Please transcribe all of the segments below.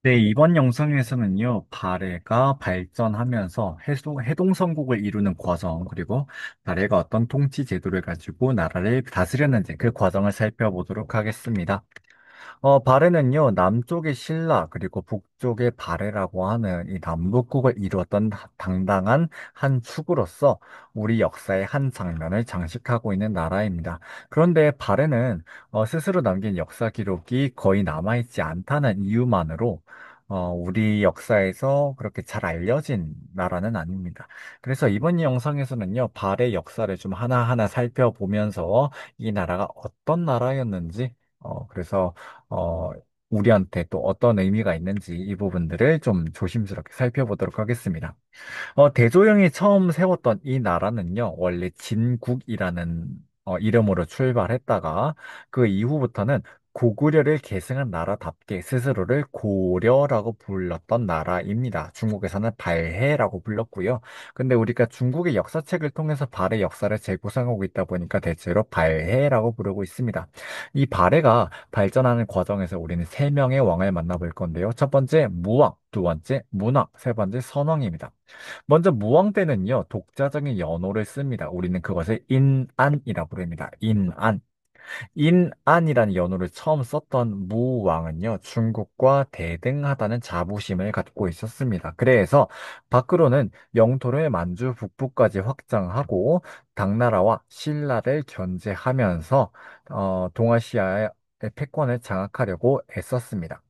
네, 이번 영상에서는요, 발해가 발전하면서 해동성국을 이루는 과정, 그리고 발해가 어떤 통치 제도를 가지고 나라를 다스렸는지 그 과정을 살펴보도록 하겠습니다. 발해는요, 남쪽의 신라, 그리고 북쪽의 발해라고 하는 이 남북국을 이루었던 당당한 한 축으로서 우리 역사의 한 장면을 장식하고 있는 나라입니다. 그런데 발해는 스스로 남긴 역사 기록이 거의 남아있지 않다는 이유만으로 우리 역사에서 그렇게 잘 알려진 나라는 아닙니다. 그래서 이번 영상에서는요, 발해 역사를 좀 하나하나 살펴보면서 이 나라가 어떤 나라였는지, 그래서 어, 우리한테 또 어떤 의미가 있는지 이 부분들을 좀 조심스럽게 살펴보도록 하겠습니다. 대조영이 처음 세웠던 이 나라는요, 원래 진국이라는 이름으로 출발했다가 그 이후부터는 고구려를 계승한 나라답게 스스로를 고려라고 불렀던 나라입니다. 중국에서는 발해라고 불렀고요. 근데 우리가 중국의 역사책을 통해서 발해 역사를 재구성하고 있다 보니까 대체로 발해라고 부르고 있습니다. 이 발해가 발전하는 과정에서 우리는 세 명의 왕을 만나볼 건데요. 첫 번째 무왕, 두 번째 문왕, 세 번째 선왕입니다. 먼저 무왕 때는요, 독자적인 연호를 씁니다. 우리는 그것을 인안이라고 부릅니다. 인안. 인안이라는 연호를 처음 썼던 무왕은요, 중국과 대등하다는 자부심을 갖고 있었습니다. 그래서 밖으로는 영토를 만주 북부까지 확장하고 당나라와 신라를 견제하면서 동아시아의 패권을 장악하려고 애썼습니다.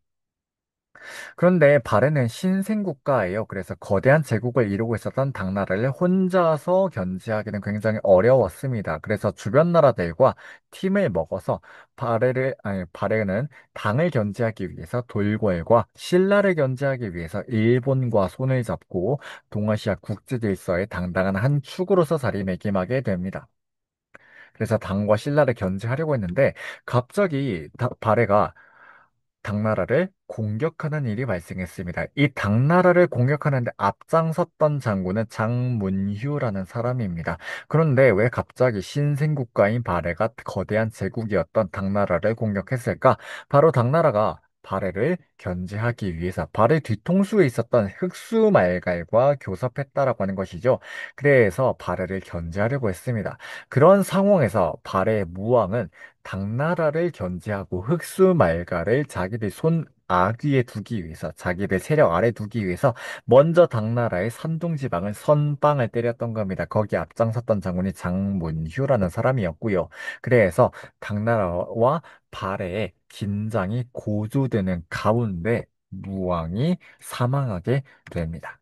그런데 발해는 신생국가예요. 그래서 거대한 제국을 이루고 있었던 당나라를 혼자서 견제하기는 굉장히 어려웠습니다. 그래서 주변 나라들과 팀을 먹어서 발해는 당을 견제하기 위해서 돌궐과 신라를 견제하기 위해서 일본과 손을 잡고 동아시아 국제 질서의 당당한 한 축으로서 자리매김하게 됩니다. 그래서 당과 신라를 견제하려고 했는데 갑자기 발해가 당나라를 공격하는 일이 발생했습니다. 이 당나라를 공격하는데 앞장섰던 장군은 장문휴라는 사람입니다. 그런데 왜 갑자기 신생국가인 발해가 거대한 제국이었던 당나라를 공격했을까? 바로 당나라가 발해를 견제하기 위해서 발해 뒤통수에 있었던 흑수말갈과 교섭했다라고 하는 것이죠. 그래서 발해를 견제하려고 했습니다. 그런 상황에서 발해의 무왕은 당나라를 견제하고 흑수말가를 자기들 손 아귀에 두기 위해서, 자기들 세력 아래 두기 위해서 먼저 당나라의 산둥지방을 선빵을 때렸던 겁니다. 거기 앞장섰던 장군이 장문휴라는 사람이었고요. 그래서 당나라와 발해의 긴장이 고조되는 가운데 무왕이 사망하게 됩니다.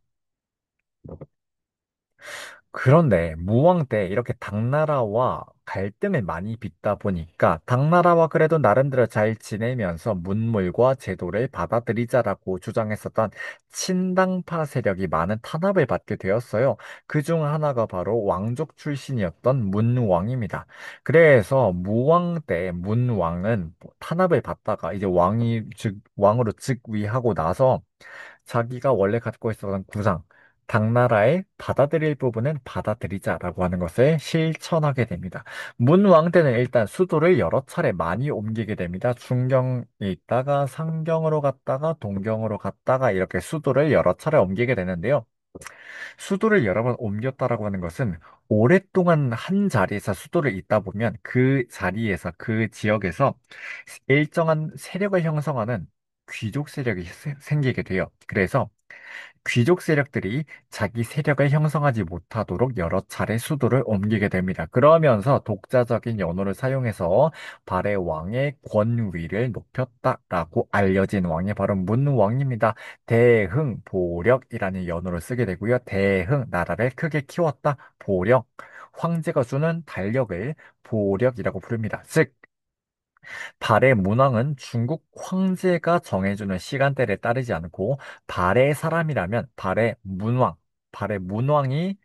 그런데 무왕 때 이렇게 당나라와 갈등을 많이 빚다 보니까 당나라와 그래도 나름대로 잘 지내면서 문물과 제도를 받아들이자라고 주장했었던 친당파 세력이 많은 탄압을 받게 되었어요. 그 중 하나가 바로 왕족 출신이었던 문왕입니다. 그래서 무왕 때 문왕은 탄압을 받다가 이제 왕으로 즉위하고 나서 자기가 원래 갖고 있었던 구상 당나라의 받아들일 부분은 받아들이자라고 하는 것을 실천하게 됩니다. 문왕 때는 일단 수도를 여러 차례 많이 옮기게 됩니다. 중경에 있다가 상경으로 갔다가 동경으로 갔다가 이렇게 수도를 여러 차례 옮기게 되는데요. 수도를 여러 번 옮겼다라고 하는 것은 오랫동안 한 자리에서 수도를 있다 보면 그 자리에서 그 지역에서 일정한 세력을 형성하는 귀족 세력이 생기게 돼요. 그래서 귀족 세력들이 자기 세력을 형성하지 못하도록 여러 차례 수도를 옮기게 됩니다. 그러면서 독자적인 연호를 사용해서 발해 왕의 권위를 높였다라고 알려진 왕이 바로 문왕입니다. 대흥, 보력이라는 연호를 쓰게 되고요. 대흥, 나라를 크게 키웠다. 보력, 황제가 주는 달력을 보력이라고 부릅니다. 즉, 발해 문왕은 중국 황제가 정해주는 시간대를 따르지 않고 발해 사람이라면 발해 문왕이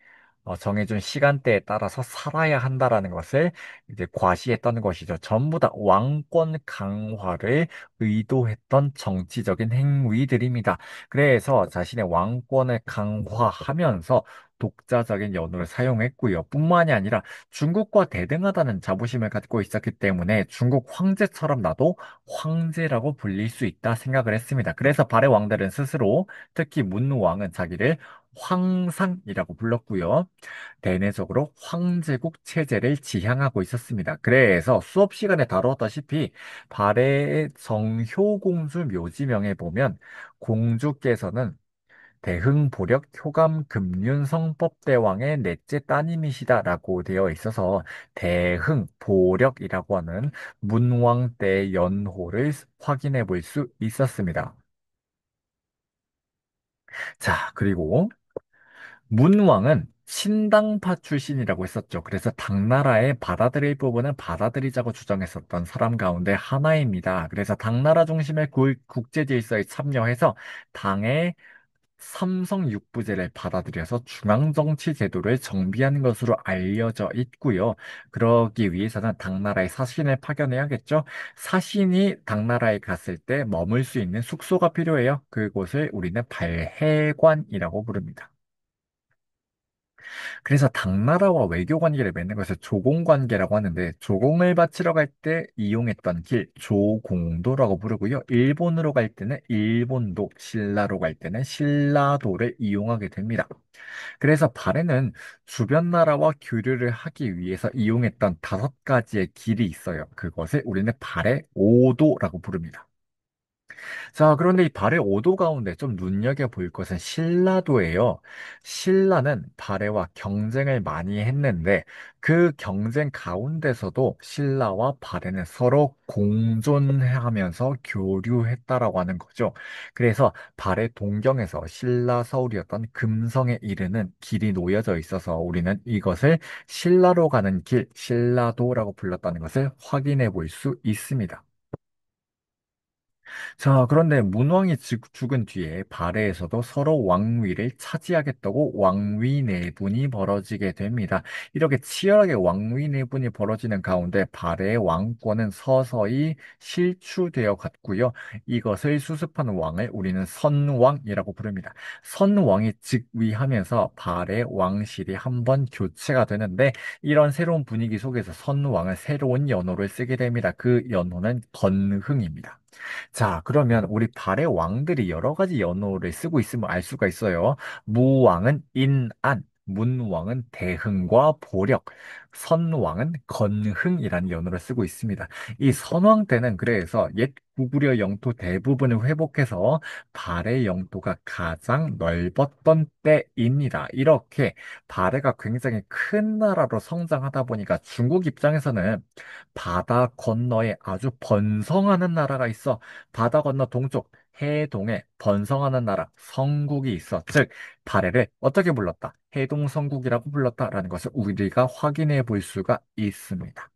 정해준 시간대에 따라서 살아야 한다라는 것을 이제 과시했던 것이죠. 전부 다 왕권 강화를 의도했던 정치적인 행위들입니다. 그래서 자신의 왕권을 강화하면서 독자적인 연호를 사용했고요. 뿐만이 아니라 중국과 대등하다는 자부심을 갖고 있었기 때문에 중국 황제처럼 나도 황제라고 불릴 수 있다 생각을 했습니다. 그래서 발해 왕들은 스스로 특히 문왕은 자기를 황상이라고 불렀고요. 대내적으로 황제국 체제를 지향하고 있었습니다. 그래서 수업 시간에 다루었다시피 발해의 정효공주 묘지명에 보면 공주께서는 대흥보력 효감금륜성법대왕의 넷째 따님이시다라고 되어 있어서 대흥보력이라고 하는 문왕 때 연호를 확인해 볼 수 있었습니다. 자, 그리고 문왕은 신당파 출신이라고 했었죠. 그래서 당나라의 받아들일 부분은 받아들이자고 주장했었던 사람 가운데 하나입니다. 그래서 당나라 중심의 국제 질서에 참여해서 당의 삼성 육부제를 받아들여서 중앙정치 제도를 정비한 것으로 알려져 있고요. 그러기 위해서는 당나라의 사신을 파견해야겠죠. 사신이 당나라에 갔을 때 머물 수 있는 숙소가 필요해요. 그곳을 우리는 발해관이라고 부릅니다. 그래서 당나라와 외교 관계를 맺는 것을 조공 관계라고 하는데 조공을 바치러 갈 때 이용했던 길 조공도라고 부르고요. 일본으로 갈 때는 일본도, 신라로 갈 때는 신라도를 이용하게 됩니다. 그래서 발해는 주변 나라와 교류를 하기 위해서 이용했던 5가지의 길이 있어요. 그것을 우리는 발해 오도라고 부릅니다. 자, 그런데 이 발해 오도 가운데 좀 눈여겨볼 것은 신라도예요. 신라는 발해와 경쟁을 많이 했는데 그 경쟁 가운데서도 신라와 발해는 서로 공존하면서 교류했다라고 하는 거죠. 그래서 발해 동경에서 신라 서울이었던 금성에 이르는 길이 놓여져 있어서 우리는 이것을 신라로 가는 길, 신라도라고 불렀다는 것을 확인해 볼 수 있습니다. 자, 그런데 문왕이 죽은 뒤에 발해에서도 서로 왕위를 차지하겠다고 왕위 내분이 벌어지게 됩니다. 이렇게 치열하게 왕위 내분이 벌어지는 가운데 발해의 왕권은 서서히 실추되어 갔고요. 이것을 수습하는 왕을 우리는 선왕이라고 부릅니다. 선왕이 즉위하면서 발해 왕실이 한 번 교체가 되는데 이런 새로운 분위기 속에서 선왕은 새로운 연호를 쓰게 됩니다. 그 연호는 건흥입니다. 자, 그러면 우리 발해 왕들이 여러 가지 연호를 쓰고 있음을 알 수가 있어요. 무왕은 인안, 문왕은 대흥과 보력, 선왕은 건흥이라는 연호를 쓰고 있습니다. 이 선왕 때는 그래서 옛 구구려 영토 대부분을 회복해서 발해 영토가 가장 넓었던 때입니다. 이렇게 발해가 굉장히 큰 나라로 성장하다 보니까 중국 입장에서는 바다 건너에 아주 번성하는 나라가 있어. 바다 건너 동쪽 해동에 번성하는 나라 성국이 있어. 즉 발해를 어떻게 불렀다? 해동성국이라고 불렀다라는 것을 우리가 확인해 볼 수가 있습니다.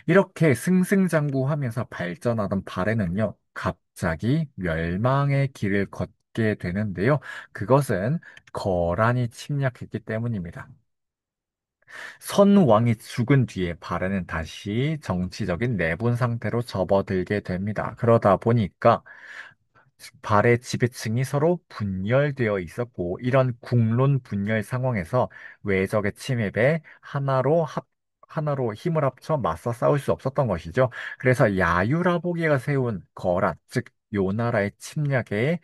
이렇게 승승장구하면서 발전하던 발해는요, 갑자기 멸망의 길을 걷게 되는데요. 그것은 거란이 침략했기 때문입니다. 선왕이 죽은 뒤에 발해는 다시 정치적인 내분 상태로 접어들게 됩니다. 그러다 보니까 발해 지배층이 서로 분열되어 있었고, 이런 국론 분열 상황에서 외적의 침입에 하나로 힘을 합쳐 맞서 싸울 수 없었던 것이죠. 그래서 야유라보기가 세운 거란, 즉, 요 나라의 침략에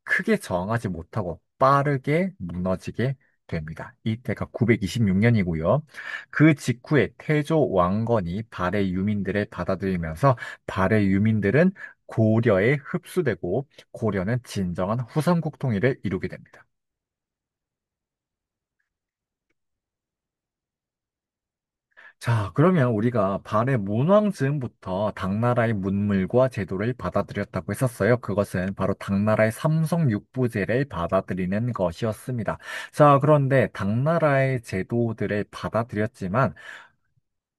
크게 저항하지 못하고 빠르게 무너지게 됩니다. 이때가 926년이고요. 그 직후에 태조 왕건이 발해 유민들을 받아들이면서 발해 유민들은 고려에 흡수되고 고려는 진정한 후삼국 통일을 이루게 됩니다. 자, 그러면 우리가 발해 문왕 즈음부터 당나라의 문물과 제도를 받아들였다고 했었어요. 그것은 바로 당나라의 삼성 육부제를 받아들이는 것이었습니다. 자, 그런데 당나라의 제도들을 받아들였지만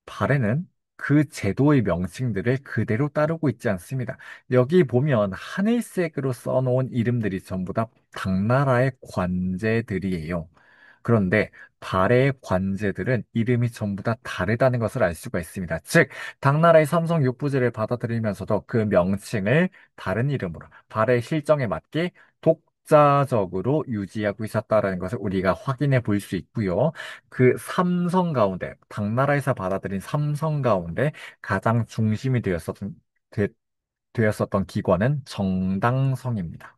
발해는 그 제도의 명칭들을 그대로 따르고 있지 않습니다. 여기 보면 하늘색으로 써놓은 이름들이 전부 다 당나라의 관제들이에요. 그런데 발해의 관제들은 이름이 전부 다 다르다는 것을 알 수가 있습니다. 즉, 당나라의 삼성 육부제를 받아들이면서도 그 명칭을 다른 이름으로 발해의 실정에 맞게 독자적으로 유지하고 있었다라는 것을 우리가 확인해 볼 수 있고요. 그 삼성 가운데, 당나라에서 받아들인 삼성 가운데 가장 중심이 되, 되었었던 기관은 정당성입니다.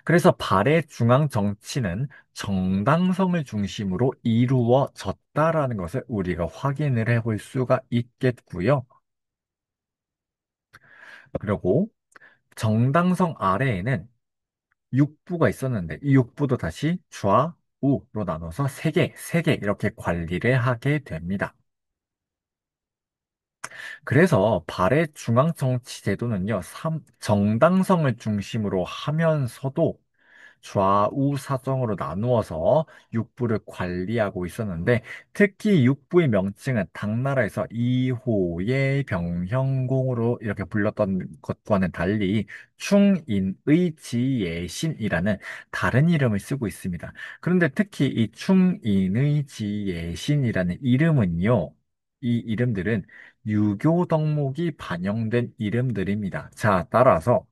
그래서 발해 중앙 정치는 정당성을 중심으로 이루어졌다라는 것을 우리가 확인을 해볼 수가 있겠고요. 그리고 정당성 아래에는 육부가 있었는데 이 육부도 다시 좌우로 나눠서 세 개 이렇게 관리를 하게 됩니다. 그래서 발해 중앙 정치 제도는요, 정당성을 중심으로 하면서도 좌우 사정으로 나누어서 육부를 관리하고 있었는데 특히 육부의 명칭은 당나라에서 이호의 병형공으로 이렇게 불렀던 것과는 달리 충인의 지예신이라는 다른 이름을 쓰고 있습니다. 그런데 특히 이 충인의 지예신이라는 이름은요, 이 이름들은 유교 덕목이 반영된 이름들입니다. 자, 따라서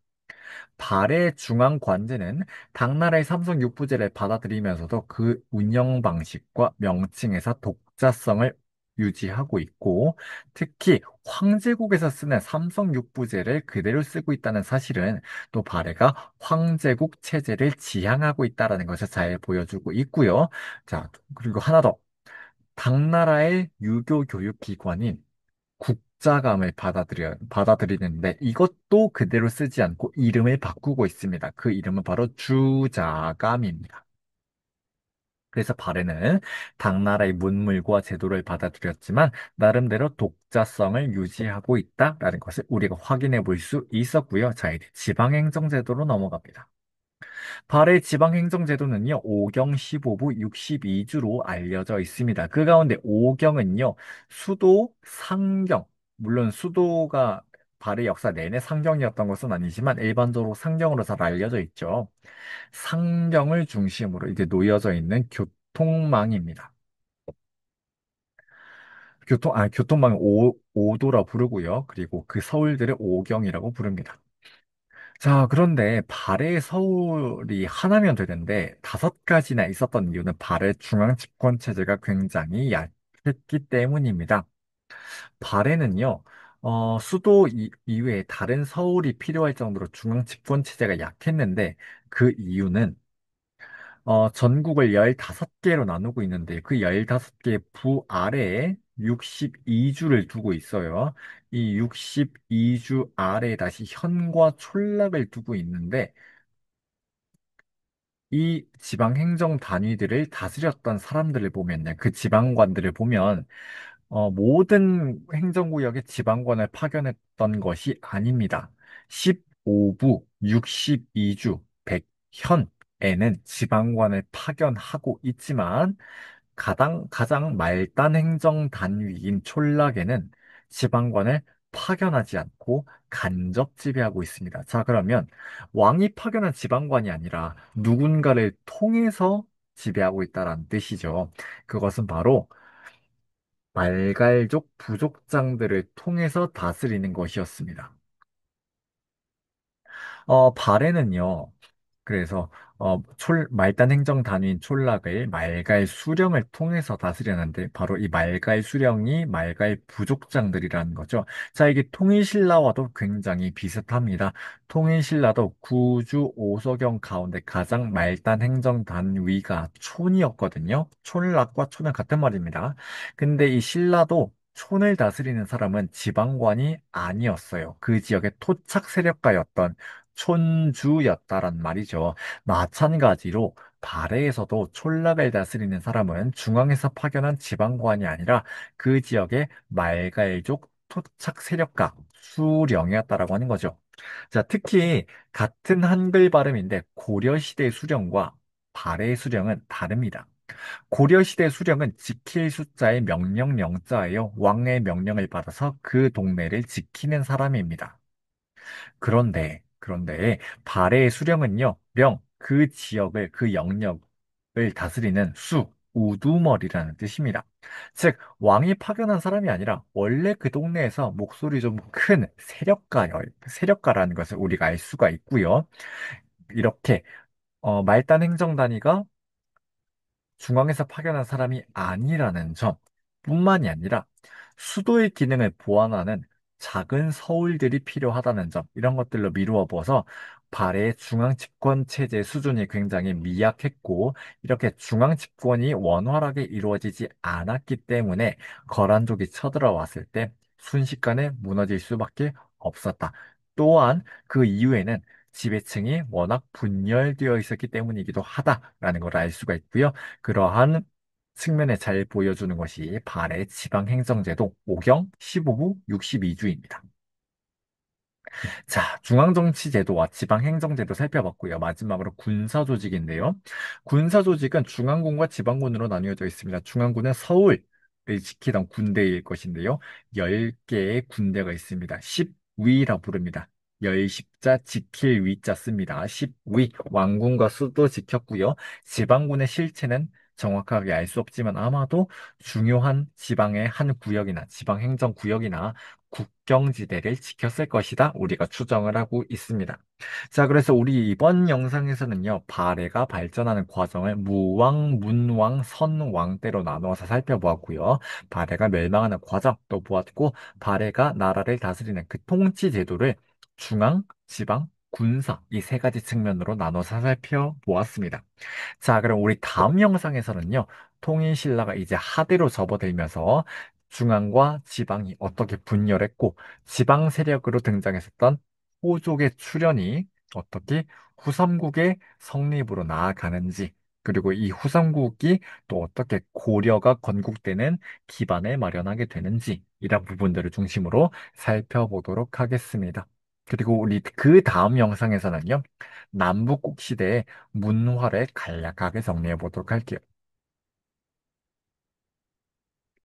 발해 중앙관제는 당나라의 삼성 육부제를 받아들이면서도 그 운영 방식과 명칭에서 독자성을 유지하고 있고, 특히 황제국에서 쓰는 삼성 육부제를 그대로 쓰고 있다는 사실은 또 발해가 황제국 체제를 지향하고 있다는 것을 잘 보여주고 있고요. 자, 그리고 하나 더. 당나라의 유교 교육 기관인 국자감을 받아들이는데 이것도 그대로 쓰지 않고 이름을 바꾸고 있습니다. 그 이름은 바로 주자감입니다. 그래서 발해는 당나라의 문물과 제도를 받아들였지만 나름대로 독자성을 유지하고 있다라는 것을 우리가 확인해 볼 수 있었고요. 자, 이제 지방행정제도로 넘어갑니다. 발해 지방행정제도는요, 5경 15부 62주로 알려져 있습니다. 그 가운데 5경은요, 수도, 상경, 물론 수도가 발해 역사 내내 상경이었던 것은 아니지만 일반적으로 상경으로 잘 알려져 있죠. 상경을 중심으로 이제 놓여져 있는 교통망입니다. 교통망은 오도라 부르고요. 그리고 그 서울들을 오경이라고 부릅니다. 자, 그런데 발해 서울이 하나면 되는데 다섯 가지나 있었던 이유는 발해 중앙 집권 체제가 굉장히 약했기 때문입니다. 발해는요, 수도 이외에 다른 서울이 필요할 정도로 중앙 집권 체제가 약했는데 그 이유는 전국을 15개로 나누고 있는데 그 15개 부 아래에 62주를 두고 있어요. 이 62주 아래에 다시 현과 촌락을 두고 있는데 이 지방 행정 단위들을 다스렸던 사람들을 보면요. 그 지방관들을 보면 모든 행정구역에 지방관을 파견했던 것이 아닙니다. 15부, 62주, 100현에는 지방관을 파견하고 있지만 가장 말단 행정 단위인 촌락에는 지방관을 파견하지 않고 간접 지배하고 있습니다. 자, 그러면 왕이 파견한 지방관이 아니라 누군가를 통해서 지배하고 있다는 뜻이죠. 그것은 바로 말갈족 부족장들을 통해서 다스리는 것이었습니다. 발해는요, 그래서 말단 행정 단위인 촌락을 말갈 수령을 통해서 다스렸는데 바로 이 말갈 수령이 말갈 부족장들이라는 거죠. 자, 이게 통일신라와도 굉장히 비슷합니다. 통일신라도 구주 오서경 가운데 가장 말단 행정 단위가 촌이었거든요. 촌락과 촌은 같은 말입니다. 근데 이 신라도 촌을 다스리는 사람은 지방관이 아니었어요. 그 지역의 토착 세력가였던 촌주였다란 말이죠. 마찬가지로 발해에서도 촌락을 다스리는 사람은 중앙에서 파견한 지방관이 아니라 그 지역의 말갈족 토착 세력가 수령이었다라고 하는 거죠. 자, 특히 같은 한글 발음인데 고려시대 수령과 발해 수령은 다릅니다. 고려시대 수령은 지킬 숫자의 명령령자예요. 왕의 명령을 받아서 그 동네를 지키는 사람입니다. 그런데 발해의 수령은요, 그 지역을, 그 영역을 다스리는 우두머리라는 뜻입니다. 즉, 왕이 파견한 사람이 아니라 원래 그 동네에서 목소리 좀 큰 세력가라는 것을 우리가 알 수가 있고요. 이렇게 말단 행정단위가 중앙에서 파견한 사람이 아니라는 점 뿐만이 아니라 수도의 기능을 보완하는 작은 서울들이 필요하다는 점, 이런 것들로 미루어 보아서 발해의 중앙 집권 체제 수준이 굉장히 미약했고, 이렇게 중앙 집권이 원활하게 이루어지지 않았기 때문에 거란족이 쳐들어왔을 때 순식간에 무너질 수밖에 없었다. 또한 그 이후에는 지배층이 워낙 분열되어 있었기 때문이기도 하다라는 걸 알 수가 있고요. 그러한 측면에 잘 보여주는 것이 발해 지방행정제도 5경 15부 62주입니다. 자, 중앙정치제도와 지방행정제도 살펴봤고요. 마지막으로 군사조직인데요. 군사조직은 중앙군과 지방군으로 나뉘어져 있습니다. 중앙군은 서울을 지키던 군대일 것인데요. 10개의 군대가 있습니다. 10위라 부릅니다. 열십자 지킬 위자 씁니다. 10위 왕군과 수도 지켰고요. 지방군의 실체는 정확하게 알 수 없지만 아마도 중요한 지방의 한 구역이나 지방행정구역이나 국경지대를 지켰을 것이다. 우리가 추정을 하고 있습니다. 자, 그래서 우리 이번 영상에서는요, 발해가 발전하는 과정을 무왕, 문왕, 선왕 때로 나누어서 살펴보았고요. 발해가 멸망하는 과정 또 보았고, 발해가 나라를 다스리는 그 통치 제도를 중앙, 지방, 군사 이 세 가지 측면으로 나눠서 살펴보았습니다. 자, 그럼 우리 다음 영상에서는요, 통일신라가 이제 하대로 접어들면서 중앙과 지방이 어떻게 분열했고, 지방 세력으로 등장했었던 호족의 출현이 어떻게 후삼국의 성립으로 나아가는지, 그리고 이 후삼국이 또 어떻게 고려가 건국되는 기반을 마련하게 되는지, 이런 부분들을 중심으로 살펴보도록 하겠습니다. 그리고 우리 그 다음 영상에서는요, 남북국 시대의 문화를 간략하게 정리해 보도록 할게요.